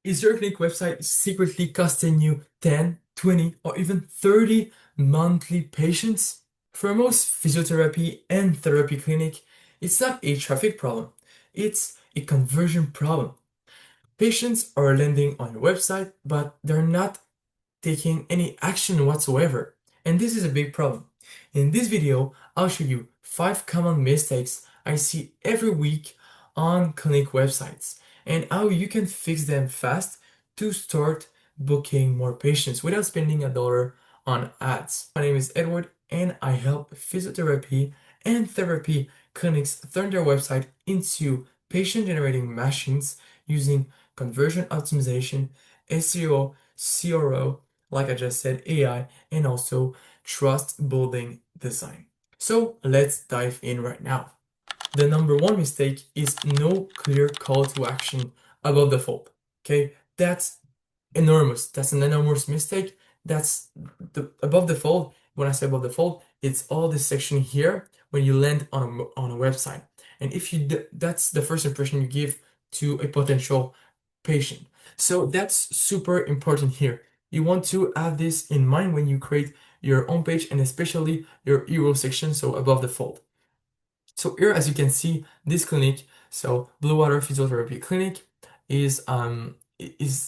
Is your clinic website secretly costing you 10, 20, or even 30 monthly patients? For most physiotherapy and therapy clinic, it's not a traffic problem, it's a conversion problem. Patients are landing on your website, but they're not taking any action whatsoever. And this is a big problem. In this video, I'll show you 5 common mistakes I see every week on clinic websites and how you can fix them fast to start booking more patients without spending a dollar on ads. My name is Edward and I help physiotherapy and therapy clinics turn their website into patient-generating machines using conversion optimization, SEO, CRO, like I just said, AI, and also trust building design. So let's dive in right now. The number one mistake is no clear call to action above the fold. Okay, that's enormous. That's an enormous mistake. That's the above the fold. When I say above the fold, it's all this section here when you land on a website. And if you that's the first impression you give to a potential patient. So that's super important here. You want to have this in mind when you create your homepage and especially your hero section, so above the fold. So here, as you can see, this clinic, so Blue Water Physiotherapy Clinic, is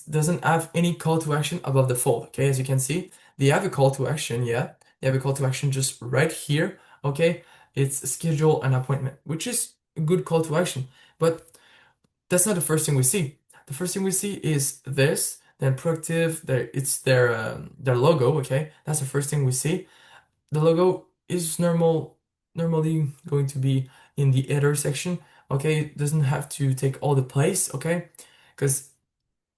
doesn't have any call to action above the fold. Okay, as you can see, they have a call to action. Yeah, they have a call to action just right here. Okay, it's schedule an appointment, which is a good call to action, but that's not the first thing we see. The first thing we see is this, then proactive. It's their logo. Okay, that's the first thing we see. The logo is normally going to be in the header section. Okay, it doesn't have to take all the place. Okay, because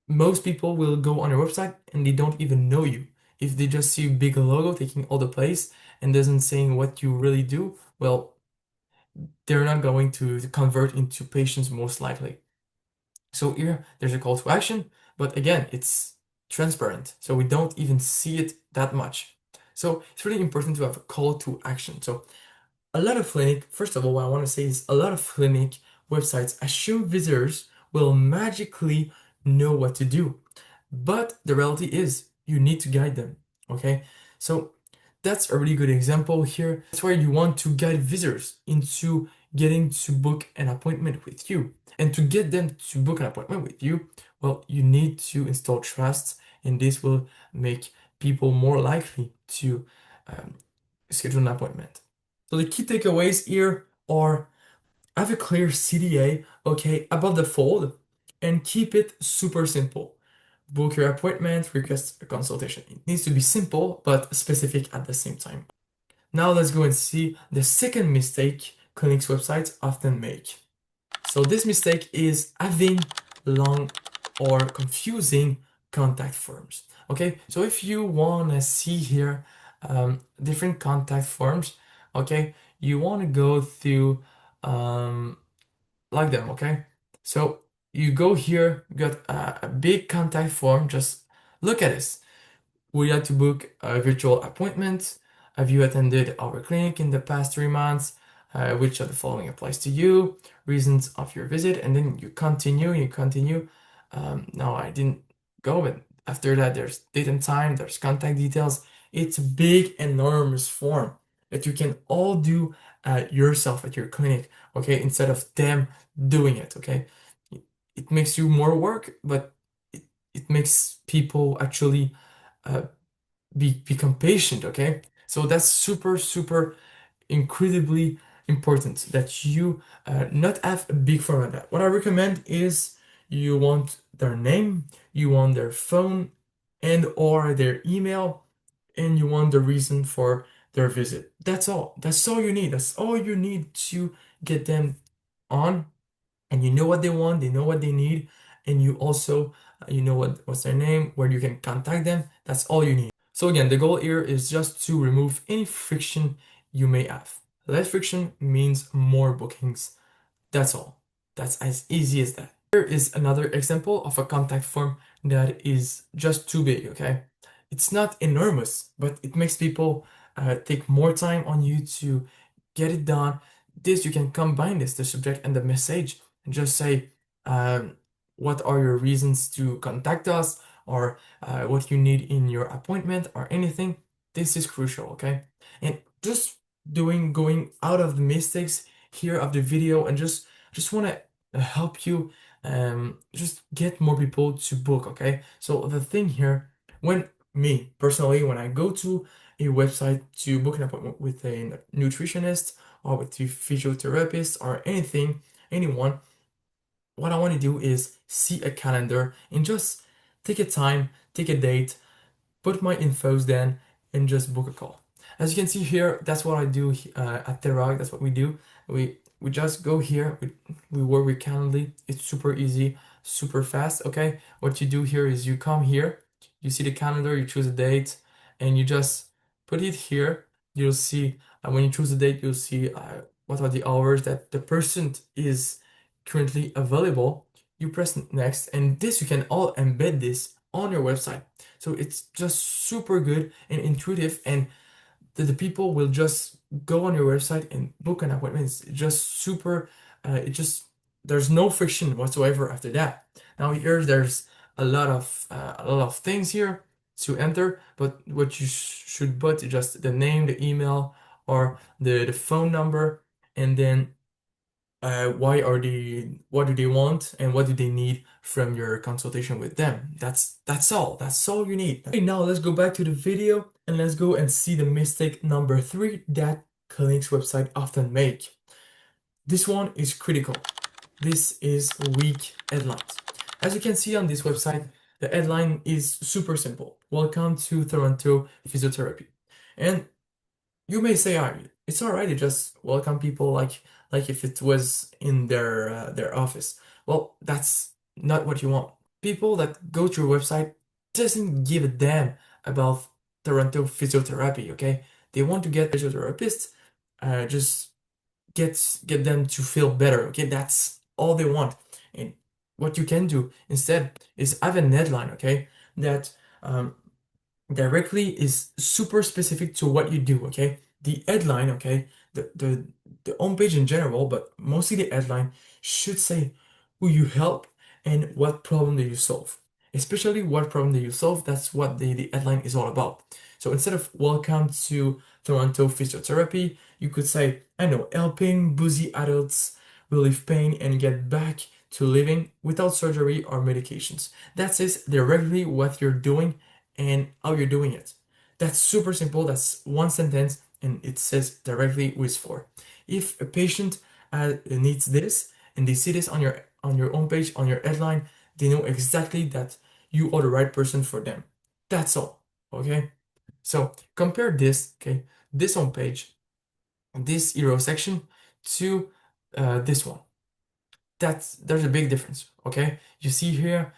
most people will go on your website and they don't even know you. If they just see a big logo taking all the place and doesn't saying what you really do, well, they're not going to convert into patients most likely. So here, there's a call to action, but again, it's transparent, so we don't even see it that much. So it's really important to have a call to action. So a lot of clinic, first of all, what I want to say is a lot of clinic websites assume visitors will magically know what to do. But the reality is you need to guide them. Okay? So that's a really good example here. That's where you want to guide visitors into getting to book an appointment with you. And to get them to book an appointment with you, well, you need to install trust, and this will make people more likely to um, schedule an appointment. So the key takeaways here are have a clear CTA, okay, above the fold, and keep it super simple. Book your appointment, request a consultation. It needs to be simple but specific at the same time. Now let's go and see the second mistake clinics websites often make. So this mistake is having long or confusing contact forms. Okay, so if you want to see here different contact forms, okay, you want to go through um, like them, okay? So you go here, you got a big contact form, just look at this. Would you like to book a virtual appointment? Have you attended our clinic in the past 3 months? Which of the following applies to you? Reasons of your visit, and then you continue. No, I didn't go, but after that, there's date and time, there's contact details. It's a big, enormous form that you can all do yourself at your clinic, okay, instead of them doing it, okay? It makes you more work, but it makes people actually uh, become patient, okay? So that's super incredibly important that you not have a big format. What I recommend is you want their name, you want their phone and or their email, and you want the reason for their visit. That's all. That's all you need. That's all you need to get them on, and you know what they want, they know what they need, and you also you know what's their name, where you can contact them. That's all you need. So again, the goal here is just to remove any friction you may have. Less friction means more bookings. That's all. That's as easy as that. Here is another example of a contact form that is just too big, okay? It's not enormous, but it makes people take more time on you to get it done. This, you can combine this, the subject and the message, and just say, um, what are your reasons to contact us, or what you need in your appointment or anything. This is crucial, okay? And just going out of the mistakes here of the video, and just want to help you just get more people to book, okay? So the thing here, when me personally, when I go to a website to book an appointment with a nutritionist or with a physiotherapist or anyone, what I want to do is see a calendar and just take a time, take a date, put my infos then, and just book a call. As you can see here, that's what I do at Terag. That's what we do. We just go here. We work with Calendly. It's super easy, super fast. Okay, what you do here is you come here, you see the calendar, you choose a date, and you just put it here. You'll see when you choose a date, you'll see what are the hours that the person is currently available. You press next, and this you can all embed this on your website. So it's just super good and intuitive, and the people will just go on your website and book an appointment. It's just super, there's no friction whatsoever after that. Now here there's a lot of things here to enter, but what you should put is just the name, the email, or the phone number, and then what do they want and what do they need from your consultation with them. That's all you need. Okay, now let's go back to the video and let's go and see the mistake number 3 that clinics website often make. This one is critical. This is weak headlines. As you can see on this website, the headline is super simple: welcome to Toronto Physiotherapy. And you may say, it's all right to just welcome people like if it was in their office. Well, that's not what you want. People that go to your website doesn't give a damn about Toronto Physiotherapy, okay? They want to get physiotherapists, just get them to feel better, okay? That's all they want. And what you can do instead is have a headline, okay? That directly is super specific to what you do, okay? The headline, okay, the homepage in general, but mostly the headline should say who you help and what problem do you solve. Especially what problem do you solve, that's what the headline is all about. So instead of welcome to Toronto Physiotherapy, you could say, I know, helping busy adults relieve pain and get back to living without surgery or medications. That says directly what you're doing and how you're doing it. That's super simple. That's one sentence and it says directly who it's for. If a patient needs this and they see this on your homepage, on your headline, they know exactly that you are the right person for them. That's all. Okay. So compare this, okay, this homepage, this hero section to this one. There's a big difference, okay? You see here,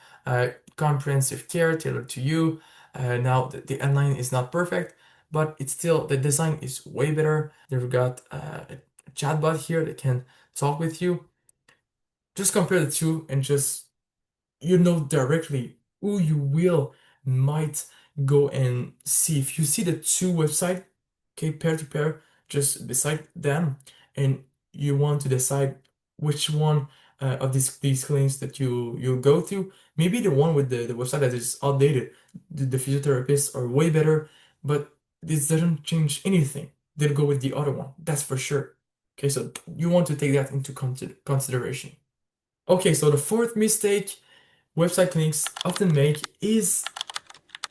comprehensive care tailored to you. Now the headline is not perfect, but it's still, the design is way better. They've got a chatbot here that can talk with you. Just compare the two and just you know directly who you will might go and see. If you see the two website, okay, pair to pair, just beside them, and you want to decide which one of these clinics that you go to, maybe the one with the website that is outdated, the physiotherapists are way better, but this doesn't change anything. They'll go with the other one, that's for sure. Okay, so you want to take that into consideration. Okay, so the fourth mistake website clinics often make is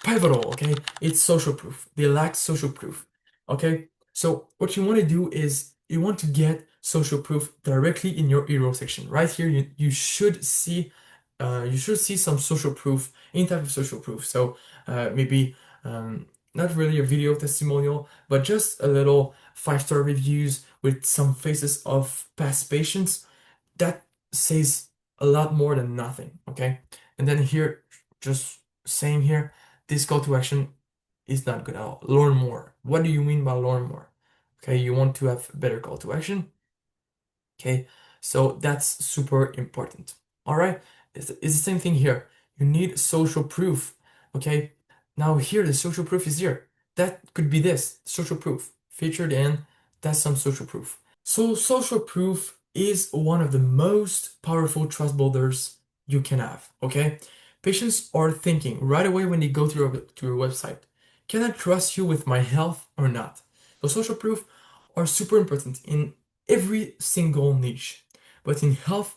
pivotal, okay? It's social proof. They lack social proof, okay? So what you want to do is you want to get social proof directly in your hero section. Right here, you should see some social proof, any type of social proof. So maybe not really a video testimonial, but just a little 5-star reviews with some faces of past patients. That says a lot more than nothing, okay? And then here, just saying here, this call to action is not good at all. Learn more. What do you mean by learn more? Okay, you want to have a better call to action. Okay, so that's super important. All right, it's the same thing here. You need social proof. Okay, now here the social proof is here. That could be this social proof featured in. That's some social proof. So social proof is one of the most powerful trust builders you can have, okay? Patients are thinking right away when they go to your website, can I trust you with my health or not? So social proof are super important in every single niche, but in health,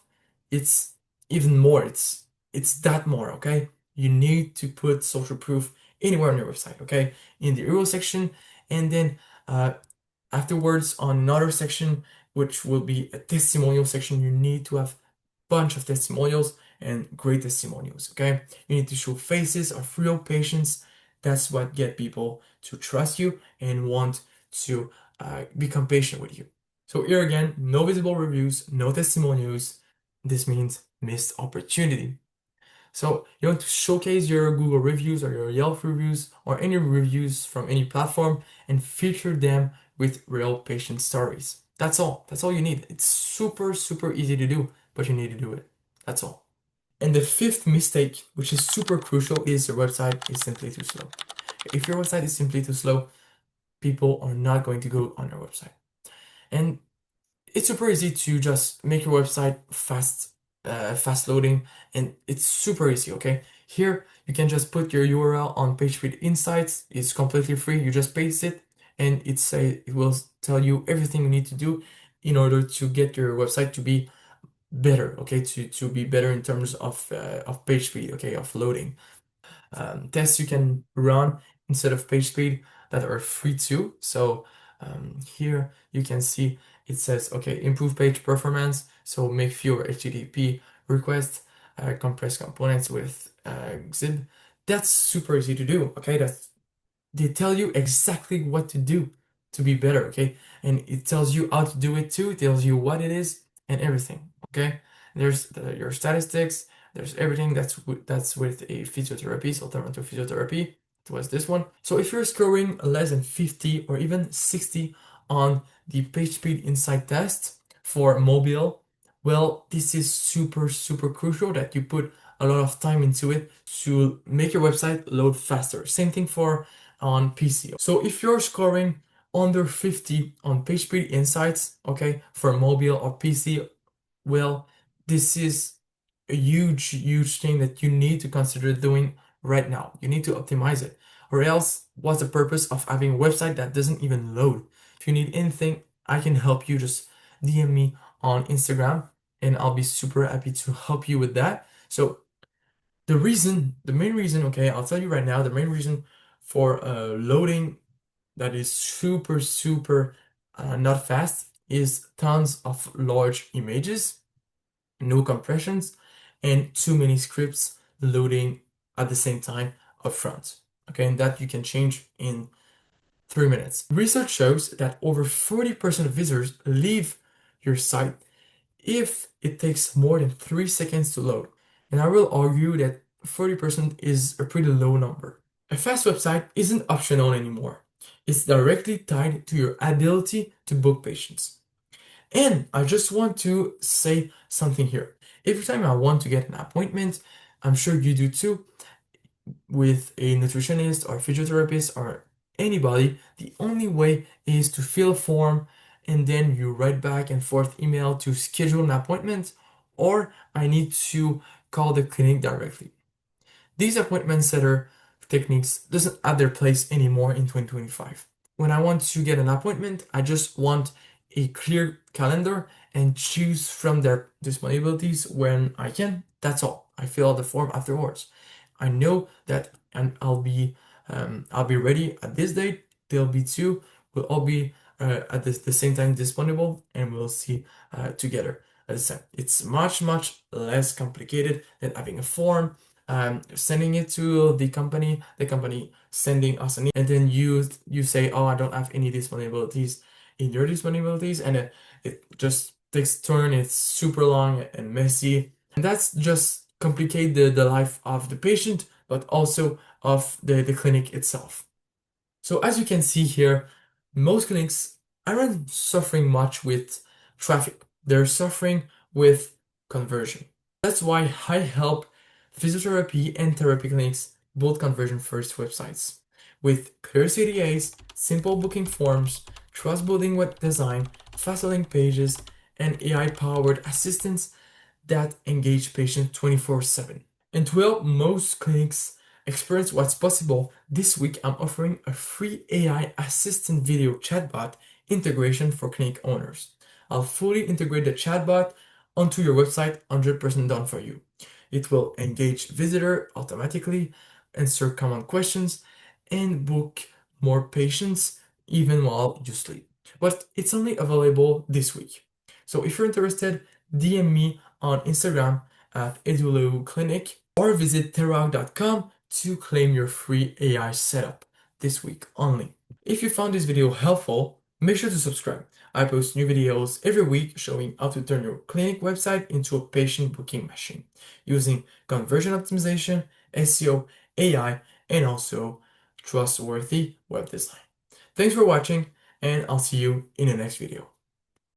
it's even more. It's that more, okay? You need to put social proof anywhere on your website, okay? In the URL section, and then uh, afterwards on another section, which will be a testimonial section, you need to have bunch of testimonials and great testimonials, okay? You need to show faces of real patients. That's what get people to trust you and want to become patient with you. So here again, no visible reviews, no testimonials. This means missed opportunity. So you want to showcase your Google reviews or your Yelp reviews or any reviews from any platform and feature them with real patient stories. That's all. That's all you need. It's super, super easy to do, but you need to do it. That's all. And the fifth mistake, which is super crucial, is your website is simply too slow. If your website is simply too slow, people are not going to go on your website. And it's super easy to just make your website fast loading, and it's super easy, okay? Here, you can just put your URL on PageSpeed Insights. It's completely free. You just paste it, and it will tell you everything you need to do in order to get your website to be better, okay? To be better in terms of page speed, okay, of loading. Tests you can run instead of page speed that are free too. So here you can see it says, okay, improve page performance. So make fewer HTTP requests, compress components with Xib. That's super easy to do. Okay, they tell you exactly what to do to be better. Okay, and it tells you how to do it too. It tells you what it is and everything. Okay, there's your statistics. There's everything that's with a physiotherapy, so alternative physiotherapy. It was this one. So if you're scoring less than 50 or even 60 on the PageSpeed Insight test for mobile, well, this is super, super crucial that you put a lot of time into it to make your website load faster. Same thing for on PC. So if you're scoring under 50 on PageSpeed Insights, okay, for mobile or PC, well, this is a huge, huge thing that you need to consider doing right now. You need to optimize it. Or else, what's the purpose of having a website that doesn't even load? If you need anything, I can help you. Just DM me on Instagram and I'll be super happy to help you with that. So the main reason, okay, I'll tell you right now, the main reason for loading that is super, super not fast is tons of large images, no compressions, and too many scripts loading at the same time up front. Okay, and that you can change in 3 minutes. Research shows that over 40% of visitors leave your site if it takes more than 3 seconds to load. And I will argue that 40% is a pretty low number. A fast website isn't optional anymore. It's directly tied to your ability to book patients. And I just want to say something here. Every time I want to get an appointment, I'm sure you do too, with a nutritionist or physiotherapist or anybody, the only way is to fill a form and then you write back and forth email to schedule an appointment, or I need to call the clinic directly. These appointment setter techniques doesn't have their place anymore in 2025. When I want to get an appointment, I just want a clear calendar and choose from their disponibilities when I can. That's all. I fill out the form afterwards. I know that and I'll be ready at this date. They'll be too. We'll all be at the same time disponible, and we'll see together. As I said, it's much less complicated than having a form, sending it to the company sending us an email, and then you say, oh, I don't have any disponibilities in your disponibilities, and it just takes turn. It's super long and messy, and that's just complicate the life of the patient, but also of the clinic itself. So as you can see here, most clinics aren't suffering much with traffic. They're suffering with conversion. That's why I help physiotherapy and therapy clinics build conversion first websites with clear CTAs, simple booking forms, trust building web design, fast loading pages, and AI powered assistance that engage patients 24/7. And to help most clinics experience what's possible, this week I'm offering a free AI assistant video chatbot integration for clinic owners. I'll fully integrate the chatbot onto your website, 100% done for you. It will engage visitor automatically, answer common questions, and book more patients even while you sleep. But it's only available this week. So if you're interested, DM me on Instagram at eduleuclinic or visit terac.com to claim your free AI setup this week only. If you found this video helpful, make sure to subscribe. I post new videos every week showing how to turn your clinic website into a patient booking machine using conversion optimization, SEO, AI, and also trustworthy web design. Thanks for watching, and I'll see you in the next video.